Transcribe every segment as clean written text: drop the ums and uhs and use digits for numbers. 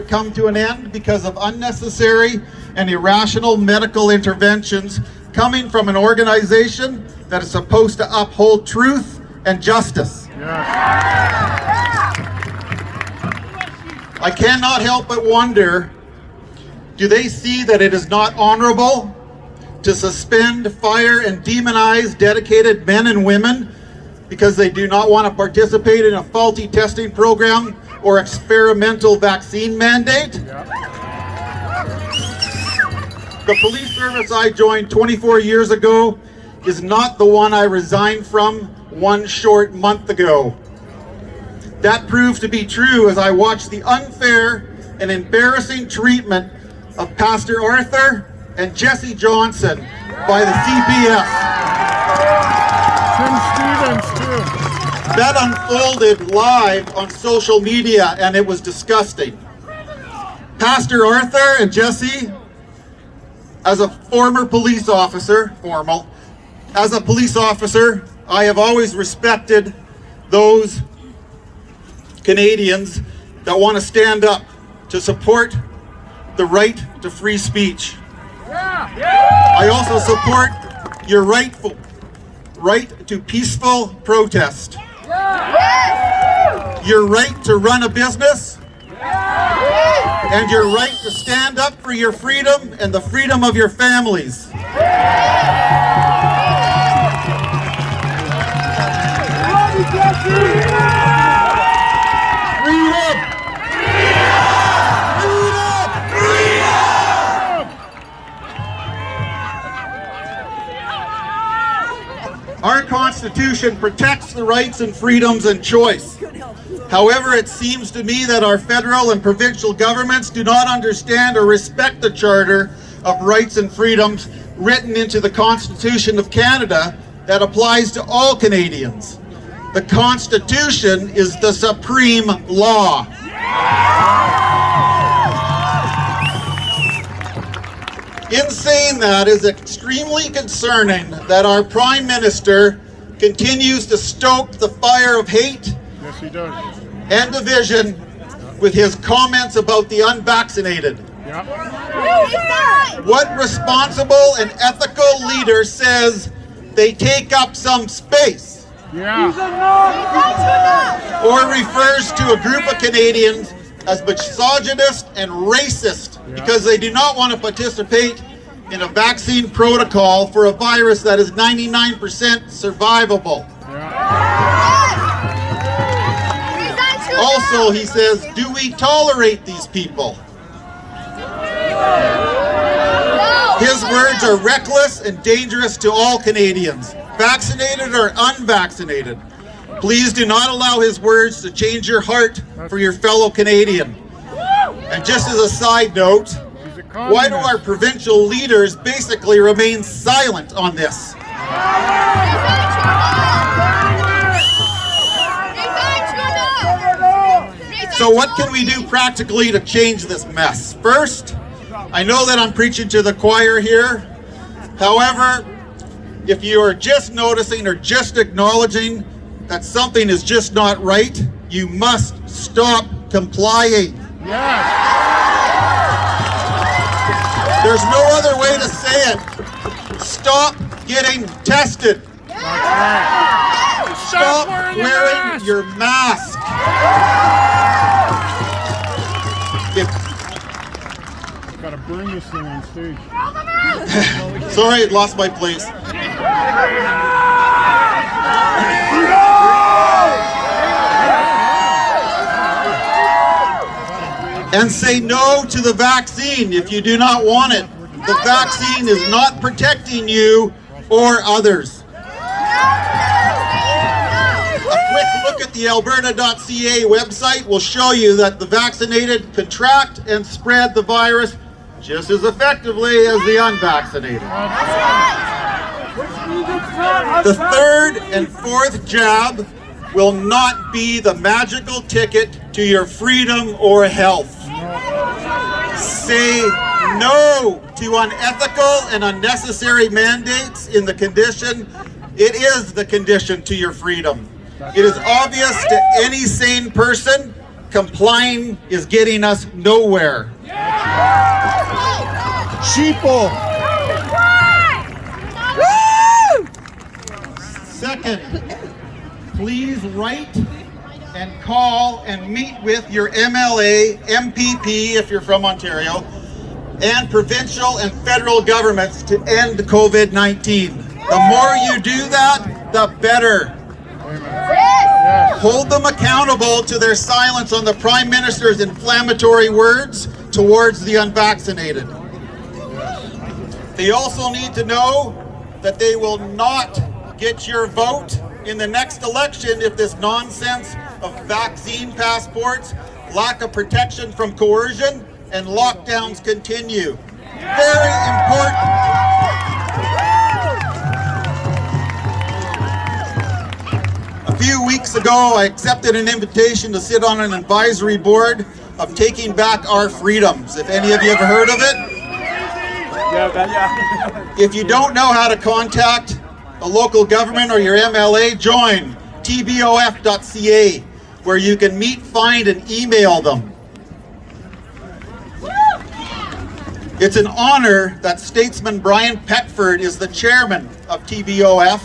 come to an end because of unnecessary and irrational medical interventions coming from an organization that is supposed to uphold truth and justice. I cannot help but wonder, do they see that it is not honorable to suspend, fire, and demonize dedicated men and women because they do not want to participate in a faulty testing program or experimental vaccine mandate? The police service I joined 24 years ago is not the one I resigned from one short month ago. That proved to be true as I watched the unfair and embarrassing treatment of Pastor Arthur and Jesse Johnson by the CPS. Tim Stevens too. That unfolded live on social media and it was disgusting. Pastor Arthur and Jesse, as a former police officer, as a police officer, I have always respected those Canadians that want to stand up to support the right to free speech. I also support your right to peaceful protest. Your right to run a business, and your right to stand up for your freedom and the freedom of your families. Our Constitution protects the rights and freedoms and choice. However, it seems to me that our federal and provincial governments do not understand or respect the Charter of Rights and Freedoms written into the Constitution of Canada that applies to all Canadians. The Constitution is the supreme law. In saying that, it is extremely concerning that our Prime Minister continues to stoke the fire of hate and division with his comments about the unvaccinated. What responsible and ethical leader says they take up some space? Or refers to a group of Canadians as misogynist and racist because they do not want to participate in a vaccine protocol for a virus that is 99% survivable. Also, he says, do we tolerate these people? His words are reckless and dangerous to all Canadians, vaccinated or unvaccinated. Please do not allow his words to change your heart for your fellow Canadian. And just as a side note, why do our provincial leaders basically remain silent on this? So what can we do practically to change this mess? First, I know that I'm preaching to the choir here. However, if you are just noticing or just acknowledging that something is just not right, you must stop complying. There's no other way to say it. Stop getting tested. Stop wearing your mask. Gotta burn this thing on stage. Sorry, I lost my place. And say no to the vaccine if you do not want it. The vaccine is not protecting you or others. A quick look at the alberta.ca website will show you that the vaccinated contract and spread the virus just as effectively as the unvaccinated. The third and fourth jab will not be the magical ticket to your freedom or health. Say no to unethical and unnecessary mandates in the condition. It is the condition to your freedom. It is obvious to any sane person Complying is getting us nowhere. Sheeple. Second, please write and call and meet with your MLA, MPP if you're from Ontario, and provincial and federal governments to end COVID-19. The more you do that, the better. Hold them accountable to their silence on the Prime Minister's inflammatory words towards the unvaccinated. They also need to know that they will not get your vote in the next election if this nonsense of vaccine passports, lack of protection from coercion, and lockdowns continue. Very important. A few weeks ago, I accepted an invitation to sit on an advisory board of Taking Back Our Freedoms. If any of you ever heard of it? If you don't know how to contact a local government or your MLA, join tbof.ca, where you can meet, find, and email them. It's an honor that statesman Brian Petford is the chairman of TBOF.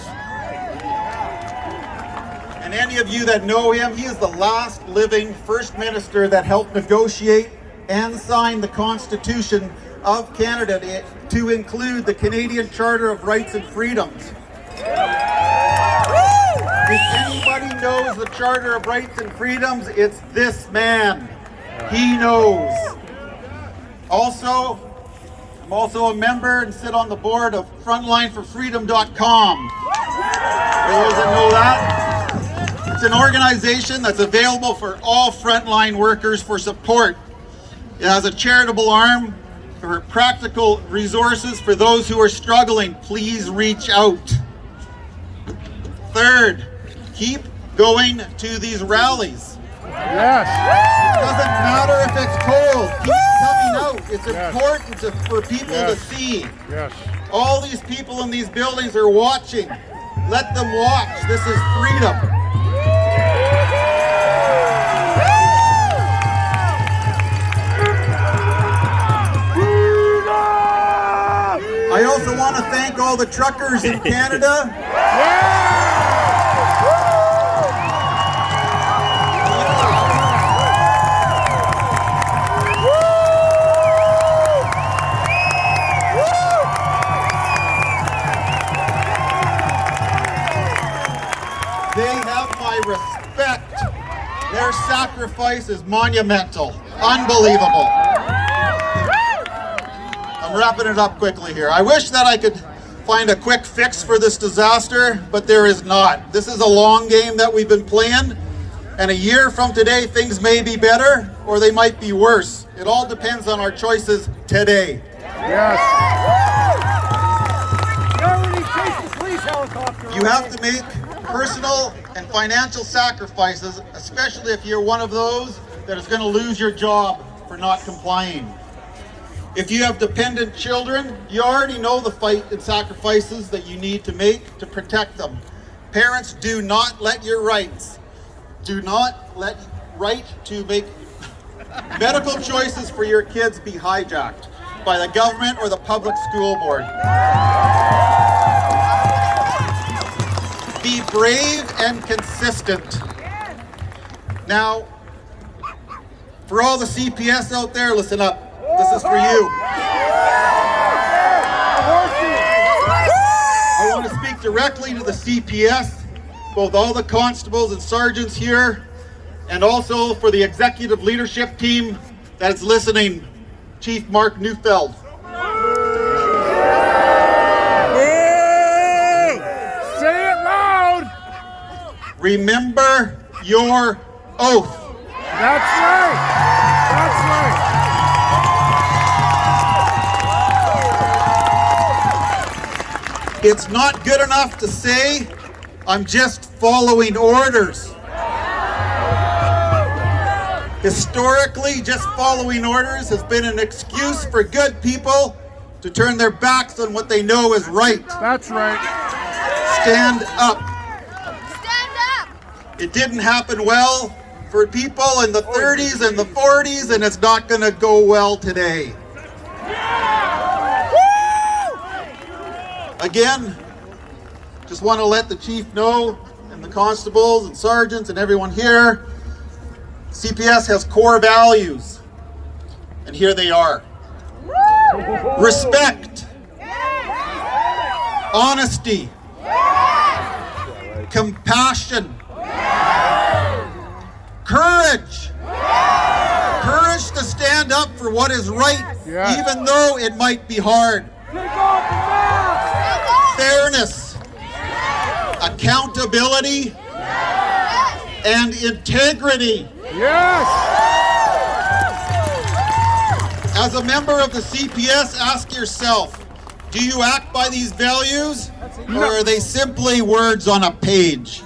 And any of you that know him, he is the last living First Minister that helped negotiate and sign the Constitution of Canada to include the Canadian Charter of Rights and Freedoms. If anybody knows the Charter of Rights and Freedoms, it's this man. He knows. Also, I'm also a member and sit on the board of frontlineforfreedom.com. For those that know that, it's an organization that's available for all frontline workers for support. It has a charitable arm for practical resources for those who are struggling. Please reach out. Third, keep going to these rallies. Yes. It doesn't matter if it's cold. Keep coming out. It's important for people to see. Yes. All these people in these buildings are watching. Let them watch. This is freedom. I also want to thank all the truckers in Canada. They have my respect. Their sacrifice is monumental. Unbelievable. I'm wrapping it up quickly here. I wish that I could find a quick fix for this disaster, but there is not. This is a long game that we've been playing, and a year from today, things may be better or they might be worse. It all depends on our choices today. Yes. You have to make personal and financial sacrifices, especially if you're one of those that is going to lose your job for not complying. If you have dependent children, you already know the fight and sacrifices that you need to make to protect them. Parents, do not let your rights, do not let right to make medical choices for your kids be hijacked by the government or the public school board. Be brave and consistent. Now, for all the CPS out there, listen up. This is for you. I want to speak directly to the CPS, both all the constables and sergeants here, and also for the executive leadership team that is listening, Chief Mark Neufeld. Say it loud. Remember your oath. That's right. That's right. It's not good enough to say, I'm just following orders. Historically, just following orders has been an excuse for good people to turn their backs on what they know is right. That's right. Stand up. Stand up! It didn't happen well for for people in the 30s and the 40s, and it's not going to go well today. Again, just want to let the chief know, and the constables and sergeants and everyone here, CPS has core values, and here they are. Respect, honesty, compassion, courage. Courage to stand up for what is right, even though it might be hard. Fairness, accountability, and integrity. Yes! As a member of the CPS, ask yourself, do you act by these values, or are they simply words on a page?